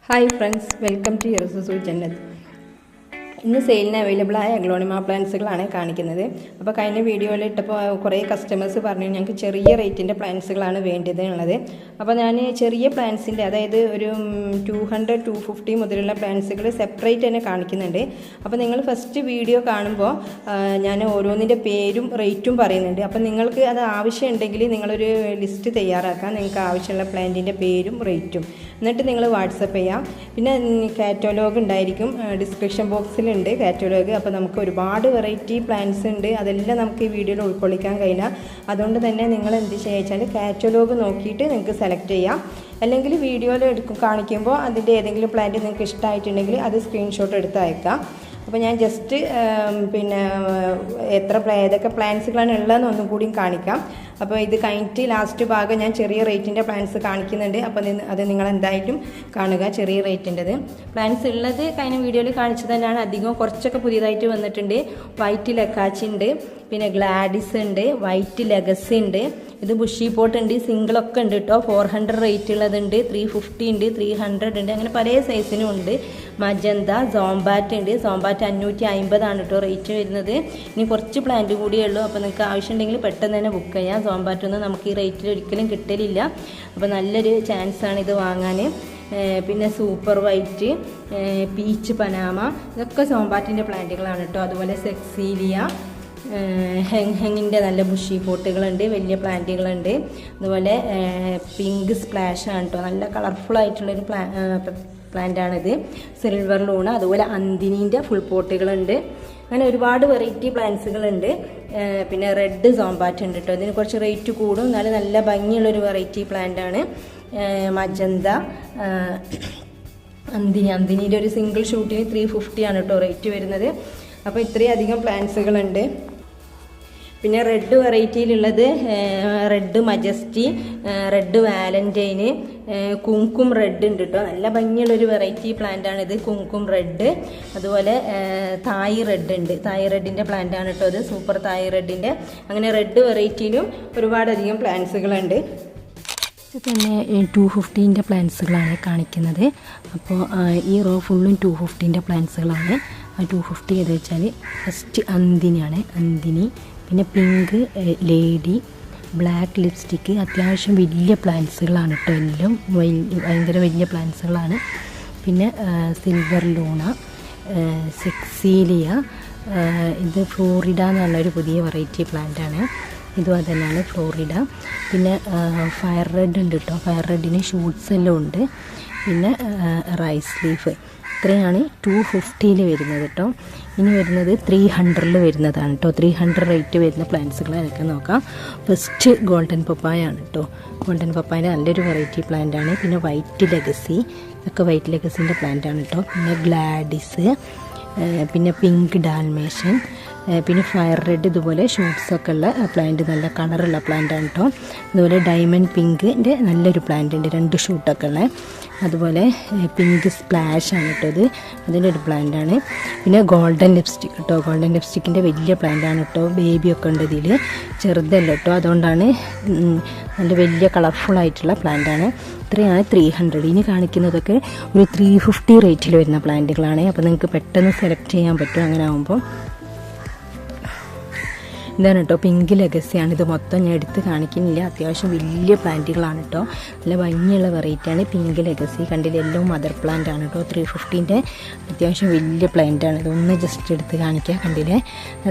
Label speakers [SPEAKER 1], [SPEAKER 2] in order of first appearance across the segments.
[SPEAKER 1] Hi friends, welcome to യർസസു ജന്നത്ത്. ഇന്ന് സെയിലിന് അവൈലബിൾ ആയ അഗ്ലോണിമ പ്ലാന്റ്സുകളാണ് കാണിക്കുന്നത്. അപ്പോൾ കഴിഞ്ഞ വീഡിയോയിൽ ഇട്ടപ്പോൾ കുറേ കസ്റ്റമേഴ്സ് പറഞ്ഞു ഞങ്ങൾക്ക് ചെറിയ റേറ്റിൻ്റെ പ്ലാന്റ്സുകളാണ് വേണ്ടത് ഉള്ളത്. അപ്പോൾ ഞാൻ ചെറിയ പ്ലാന്റ്സിൻ്റെ, അതായത് ഒരു 200-250 മുതലുള്ള പ്ലാന്റ്സുകൾ സെപ്പറേറ്റ് തന്നെ കാണിക്കുന്നുണ്ട്. അപ്പോൾ നിങ്ങൾ ഫസ്റ്റ് വീഡിയോ കാണുമ്പോൾ ഞാൻ ഓരോന്നിൻ്റെ പേരും റേറ്റും പറയുന്നുണ്ട്. അപ്പോൾ നിങ്ങൾക്ക് അത് ആവശ്യമുണ്ടെങ്കിൽ നിങ്ങളൊരു ലിസ്റ്റ് തയ്യാറാക്കാം, നിങ്ങൾക്ക് ആവശ്യമുള്ള പ്ലാന്റിൻ്റെ പേരും റേറ്റും. എന്നിട്ട് നിങ്ങൾ വാട്സപ്പ് ചെയ്യാം. പിന്നെ കാറ്റലോഗ് ഉണ്ടായിരിക്കും, ഡിസ്ക്രിപ്ഷൻ ബോക്സിലുണ്ട് കാറ്റലോഗ്. അപ്പോൾ നമുക്ക് ഒരുപാട് വെറൈറ്റി പ്ലാന്റ്സ് ഉണ്ട്, അതെല്ലാം നമുക്ക് ഈ വീഡിയോയിൽ ഉൾക്കൊള്ളിക്കാൻ കഴിയില്ല. അതുകൊണ്ട് തന്നെ നിങ്ങൾ എന്ത് ചെയ്യുക വെച്ചാൽ കാറ്റലോഗ് നോക്കിയിട്ട് നിങ്ങൾക്ക് സെലക്ട് ചെയ്യാം. അല്ലെങ്കിൽ വീഡിയോയിൽ കാണിക്കുമ്പോൾ അതിൻ്റെ ഏതെങ്കിലും പ്ലാന്റ് നിങ്ങൾക്ക് ഇഷ്ടമായിട്ടുണ്ടെങ്കിൽ അത് സ്ക്രീൻഷോട്ട് എടുത്ത് അയക്കാം. അപ്പോൾ ഞാൻ ജസ്റ്റ് ഏതൊക്കെ പ്ലാന്റ്സുകളാണ് ഉള്ളതെന്ന് ഒന്നും കൂടിയും കാണിക്കാം. അപ്പോൾ ഇത് കഴിഞ്ഞിട്ട് ലാസ്റ്റ് ഭാഗം ഞാൻ ചെറിയ റേറ്റിൻ്റെ പ്ലാന്റ്സ് കാണിക്കുന്നുണ്ട്. അപ്പോൾ അത് നിങ്ങൾ എന്തായാലും കാണുക, ചെറിയ റേറ്റിൻ്റെത്. പ്ലാന്റ്സ് ഉള്ളത് കഴിഞ്ഞ വീഡിയോയിൽ കാണിച്ചത് തന്നെയാണ്. അധികം കുറച്ചൊക്കെ പുതിയതായിട്ട് വന്നിട്ടുണ്ട്. വൈറ്റ് ലക്കാച്ചി ഉണ്ട്, പിന്നെ ഗ്ലാഡിസ് ഉണ്ട്, വൈറ്റ് ലെഗസി ഉണ്ട്, ഇത് ബുഷി പോട്ട് ഉണ്ട്, സിംഗിളൊക്കെ ഉണ്ട് കേട്ടോ. 400 റേറ്റ് ഉള്ളതുണ്ട്, 350 ഉണ്ട്, 300 ഉണ്ട്, അങ്ങനെ പല സൈസിനും ഉണ്ട്. മജന്ത, സോംബാറ്റ് ഉണ്ട്. സോംബാറ്റ് 550 കേട്ടോ റേറ്റ് വരുന്നത്. ഇനി കുറച്ച് പ്ലാന്റ് കൂടിയേ ഉള്ളൂ. അപ്പോൾ നിങ്ങൾക്ക് ആവശ്യമുണ്ടെങ്കിൽ പെട്ടെന്ന് തന്നെ ബുക്ക് ചെയ്യാം. സോംബാറ്റൊന്നും നമുക്ക് ഈ റേറ്റിൽ ഒരിക്കലും കിട്ടലില്ല. അപ്പോൾ നല്ലൊരു ചാൻസാണ് ഇത് വാങ്ങാൻ. പിന്നെ സൂപ്പർ വൈറ്റ്, പീച്ച് പനാമ, ഇതൊക്കെ സോംബാറ്റിൻ്റെ പ്ലാന്റുകളാണ് കേട്ടോ. അതുപോലെ സെക്സീലിയ, ഹെങ്ങിൻ്റെ നല്ല ബുഷി പോട്ടുകളുണ്ട്, വലിയ പ്ലാന്റുകളുണ്ട്. അതുപോലെ പിങ്ക് സ്പ്ലാഷ് ആണ് കേട്ടോ, നല്ല കളർഫുൾ ആയിട്ടുള്ളൊരു പ്ലാന്റാണിത്. സിൽവർ ലൂണ, അതുപോലെ അന്തിനീൻ്റെ ഫുൾ പോട്ടുകളുണ്ട്. അങ്ങനെ ഒരുപാട് വെറൈറ്റി പ്ലാന്റ്സുകളുണ്ട്. പിന്നെ റെഡ് സോംബാറ്റ് ഉണ്ട് കേട്ടോ. ഇതിന് കുറച്ച് റേറ്റ് കൂടും, എന്നാലും നല്ല ഭംഗിയുള്ളൊരു വെറൈറ്റി പ്ലാന്റാണ്. മജന്ത, അന്തിനീൻ്റെ ഒരു സിംഗിൾ ഷൂട്ടിന് 350 കേട്ടോ റേറ്റ് വരുന്നത്. അപ്പോൾ ഇത്രയും അധികം പ്ലാന്റ്സുകളുണ്ട്. പിന്നെ റെഡ് വെറൈറ്റിയിലുള്ളത് red majesty, red valentine, Kumkum red ഉണ്ട് കേട്ടോ. നല്ല ഭംഗിയുള്ളൊരു വെറൈറ്റി പ്ലാന്റാണിത്, കുങ്കും റെഡ്. അതുപോലെ തായ് റെഡ് ഉണ്ട്, തായ് റെഡിൻ്റെ പ്ലാന്റാണ് കേട്ടോ ഇത്, സൂപ്പർ തായ് റെഡിൻ്റെ. അങ്ങനെ റെഡ് വെറൈറ്റിയിലും ഒരുപാടധികം പ്ലാന്റ്സുകളുണ്ട്. ഇത് തന്നെ 250ൻ്റെ പ്ലാന്റ്സുകളാണ് കാണിക്കുന്നത്. അപ്പോൾ ഈ റോ ഫുള്ളും 250ൻ്റെ പ്ലാന്റ്സുകളാണ്. ആ 250 ഏത് വെച്ചാൽ ഫസ്റ്റ് അന്തിനിയാണ്, അന്തിനി. പിന്നെ പിങ്ക് ലേഡി, ബ്ലാക്ക് ലിപ്സ്റ്റിക്ക്, അത്യാവശ്യം വലിയ പ്ലാന്റ്സുകളാണ് കേട്ടോ. എല്ലാം ഭയങ്കര വലിയ പ്ലാന്റ്സുകളാണ്. പിന്നെ സിൽവർ ലൂണ, സെക്സീലിയ, ഇത് ഫ്ലോറിഡ എന്ന് പറഞ്ഞൊരു പുതിയ വെറൈറ്റി പ്ലാന്റാണ്. ഇതും അത് തന്നെയാണ്, ഫ്ലോറിഡ. പിന്നെ ഫയർ റെഡ് ഉണ്ട് കേട്ടോ, ഫയർ റെഡിന് ഷൂട്ട്സ് എല്ലാം ഉണ്ട്. പിന്നെ റൈസ് ലീഫ്. ഇത്രയാണ് 250 വരുന്നത് കേട്ടോ. ഇനി വരുന്നത് 300 വരുന്നതാണ് കേട്ടോ. 300 റേറ്റ് വരുന്ന പ്ലാന്റ്സുകൾ എനിക്ക് നോക്കാം. ഫസ്റ്റ് ഗോൾഡൻ പപ്പായ ആണ് കേട്ടോ. ഗോൾഡൻ പപ്പായ നല്ലൊരു വെറൈറ്റി പ്ലാന്റാണ്. പിന്നെ വൈറ്റ് ലെഗസി, ഇതൊക്കെ വൈറ്റ് ലെഗസിൻ്റെ പ്ലാന്റാണ് കേട്ടോ. പിന്നെ ഗ്ലാഡിസ്, പിന്നെ പിങ്ക് ഡാൽമേഷൻ, പിന്നെ ഫയർ റെഡ്, ഇതുപോലെ ഷൂട്ട്സൊക്കെ ഉള്ള പ്ലാന്റ്, നല്ല കളറുള്ള പ്ലാന്റാണ് കേട്ടോ. അതുപോലെ ഡയമണ്ട് പിങ്കിൻ്റെ നല്ലൊരു പ്ലാന്റ് ഉണ്ട്, 2 ഷൂട്ടൊക്കെ ഉള്ള. അതുപോലെ പിങ്ക് സ്പ്ലാഷ് ആണ് കേട്ടോ ഇത്, അതിൻ്റെ ഒരു പ്ലാന്റാണ്. പിന്നെ ഗോൾഡൻ ലിപ്സ്റ്റിക് കേട്ടോ, ഗോൾഡൻ ലിപ്സ്റ്റിക്കിൻ്റെ വലിയ പ്ലാന്റാണ് കേട്ടോ. ബേബിയൊക്കെ ഉണ്ട് ഇതിൽ, ചെറുതല്ല കേട്ടോ, അതുകൊണ്ടാണ് നല്ല വലിയ കളർഫുൾ ആയിട്ടുള്ള പ്ലാന്റാണ്. ഇത്രയാണ് 300. ഇനി കാണിക്കുന്നതൊക്കെ ഒരു 350 റേറ്റിൽ വരുന്ന പ്ലാന്റുകളാണ്. അപ്പോൾ നിങ്ങൾക്ക് പെട്ടെന്ന് സെലക്ട് ചെയ്യാൻ പറ്റും അങ്ങനെ ആകുമ്പോൾ. ഇതാണ് കേട്ടോ പിങ്ക് ലെഗസിയാണ്. ഇത് മൊത്തം ഞാൻ എടുത്ത് കാണിക്കുന്നില്ല, അത്യാവശ്യം വലിയ പ്ലാന്റുകളാണ് കേട്ടോ. നല്ല ഭംഗിയുള്ള വെറൈറ്റിയാണ് പിങ്ക് ലെഗസി. കണ്ടില്ല, എല്ലാം മദർ പ്ലാന്റ് ആണ് കേട്ടോ. 350ൻ്റെ അത്യാവശ്യം വലിയ പ്ലാന്റാണ്. ഇതൊന്ന് ജസ്റ്റ് എടുത്ത് കാണിക്കുക. കണ്ടില്ലേ,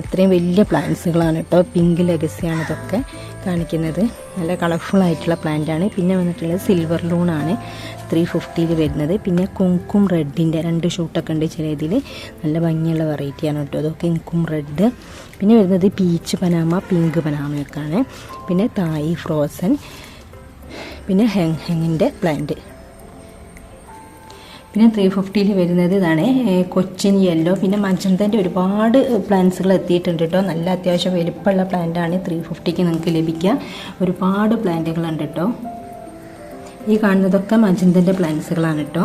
[SPEAKER 1] അത്രയും വലിയ പ്ലാന്റ്സുകളാണ് കേട്ടോ. പിങ്ക് ലെഗസിയാണ് ഇതൊക്കെ കാണിക്കുന്നത്. നല്ല കളർഫുൾ ആയിട്ടുള്ള പ്ലാന്റാണ്. പിന്നെ വന്നിട്ടുള്ളത് സിൽവർ ലൂണാണ് 350 വരുന്നത്. പിന്നെ കുങ്കും റെഡിൻ്റെ 2 ഷൂട്ടൊക്കെ ഉണ്ട് ചില ഇതിൽ, നല്ല ഭംഗിയുള്ള വെറൈറ്റിയാണ് കേട്ടോ. അതൊക്കെ കുങ്കും റെഡ്. പിന്നെ വരുന്നത് പീച്ച് പനാമ, പിങ്ക് പനാമയൊക്കെയാണ്. പിന്നെ തായ് ഫ്രോസൺ, പിന്നെ ഹെങ്ങിൻ്റെ പ്ലാന്റ്. പിന്നെ 350 വരുന്നത് ഇതാണ് കൊച്ചിൻ യെല്ലോ. പിന്നെ മജന്തൻ്റെ ഒരുപാട് പ്ലാന്റ്സുകൾ എത്തിയിട്ടുണ്ട് കേട്ടോ. നല്ല അത്യാവശ്യം വലുപ്പമുള്ള പ്ലാന്റാണ് 350ക്ക് നിങ്ങൾക്ക് ലഭിക്കുക. ഒരുപാട് പ്ലാന്റുകളുണ്ട് കേട്ടോ. ഈ കാണുന്നതൊക്കെ മജന്തൻ്റെ പ്ലാന്റ്സുകളാണ് കേട്ടോ.